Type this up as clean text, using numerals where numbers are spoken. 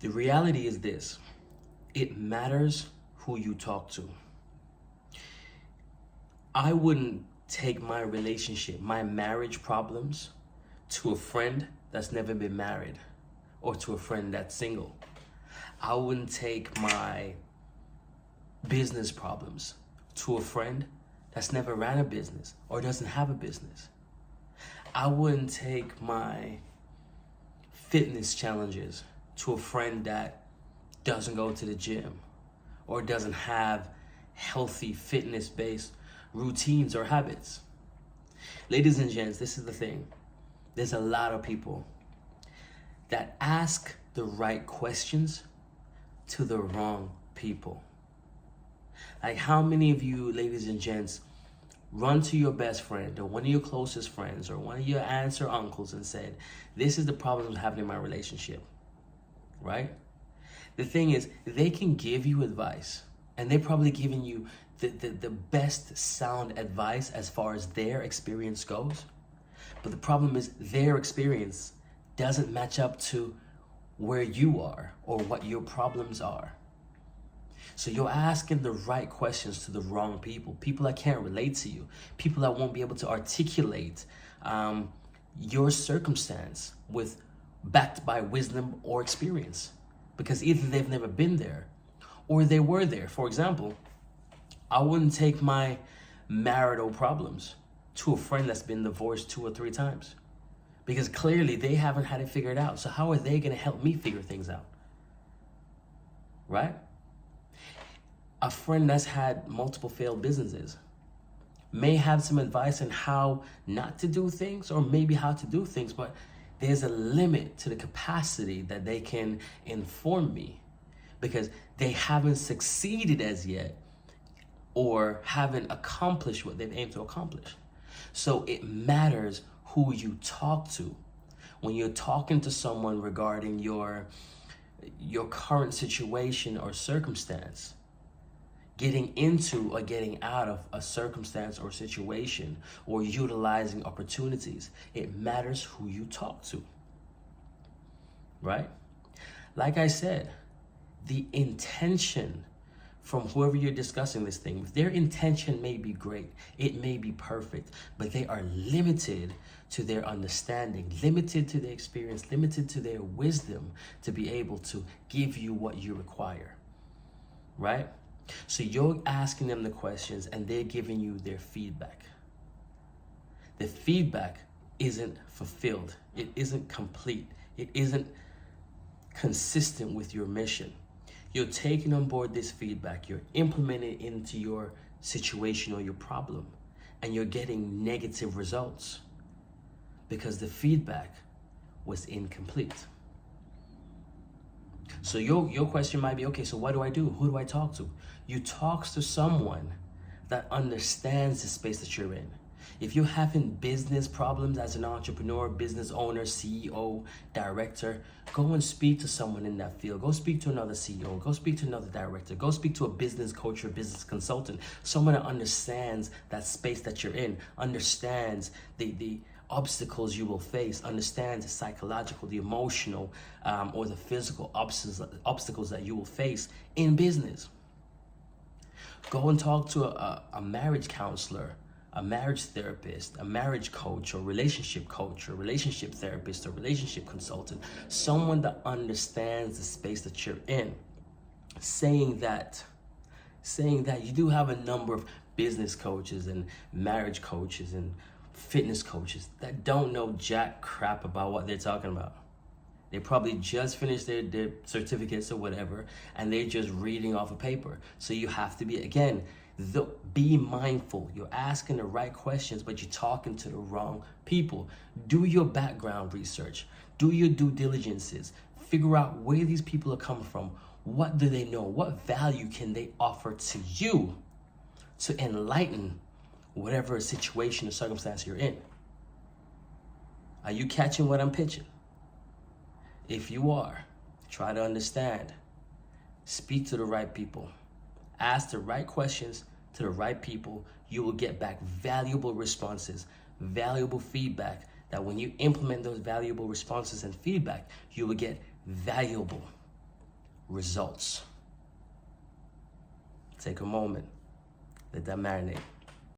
The reality is this: it matters who you talk to. I wouldn't take my relationship, my marriage problems, to a friend that's never been married or to a friend that's single. I wouldn't take my business problems to a friend that's never ran a business or doesn't have a business. I wouldn't take my fitness challenges to a friend that doesn't go to the gym or doesn't have healthy fitness-based routines or habits. Ladies and gents, this is the thing. There's a lot of people that ask the right questions to the wrong people. Like, how many of you, ladies and gents, run to your best friend or one of your closest friends or one of your aunts or uncles and said, this is the problem I'm having in my relationship, right? The thing is, they can give you advice, and they're probably giving you the best sound advice as far as their experience goes. But the problem is their experience doesn't match up to where you are or what your problems are. So you're asking the right questions to the wrong people, people that can't relate to you, people that won't be able to articulate your circumstance backed by wisdom or experience, because either they've never been there or they were there. For example, I wouldn't take my marital problems to a friend that's been divorced 2 or 3 times, because clearly they haven't had it figured out. So how are they going to help me figure things out? Right? A friend that's had multiple failed businesses may have some advice on how not to do things or maybe how to do things, but there's a limit to the capacity that they can inform me, because they haven't succeeded as yet or haven't accomplished what they've aimed to accomplish. So it matters who you talk to. When you're talking to someone regarding your current situation or circumstance, getting into or getting out of a circumstance or situation or utilizing opportunities, it matters who you talk to, right? Like I said, the intention from whoever you're discussing this thing with, their intention may be great, it may be perfect, but they are limited to their understanding, limited to their experience, limited to their wisdom to be able to give you what you require, right? So you're asking them the questions and they're giving you their feedback. The feedback isn't fulfilled. It isn't complete. It isn't consistent with your mission. You're taking on board this feedback. You're implementing it into your situation or your problem, and you're getting negative results because the feedback was incomplete. So your question might be, okay, so what do I do? Who do I talk to? You talk to someone that understands the space that you're in. If you're having business problems as an entrepreneur, business owner, CEO, director, go and speak to someone in that field. Go speak to another CEO. Go speak to another director. Go speak to a business coach or business consultant. Someone that understands that space that you're in, understands the obstacles you will face, understands the psychological, the emotional, or the physical obstacles that you will face in business. Go and talk to a marriage counselor, a marriage therapist, a marriage coach or relationship therapist or relationship consultant, someone that understands the space that you're in. Saying that you do have a number of business coaches and marriage coaches and fitness coaches that don't know jack crap about what they're talking about. They probably just finished their certificates or whatever, and they're just reading off a paper. So you have to be, again, be mindful. You're asking the right questions, but you're talking to the wrong people. Do your background research. Do your due diligences. Figure out where these people are coming from. What do they know? What value can they offer to you to enlighten whatever situation or circumstance you're in? Are you catching what I'm pitching? If you are, try to understand. Speak to the right people. Ask the right questions to the right people. You will get back valuable responses, valuable feedback, that when you implement those valuable responses and feedback, you will get valuable results. Take a moment, let that marinate.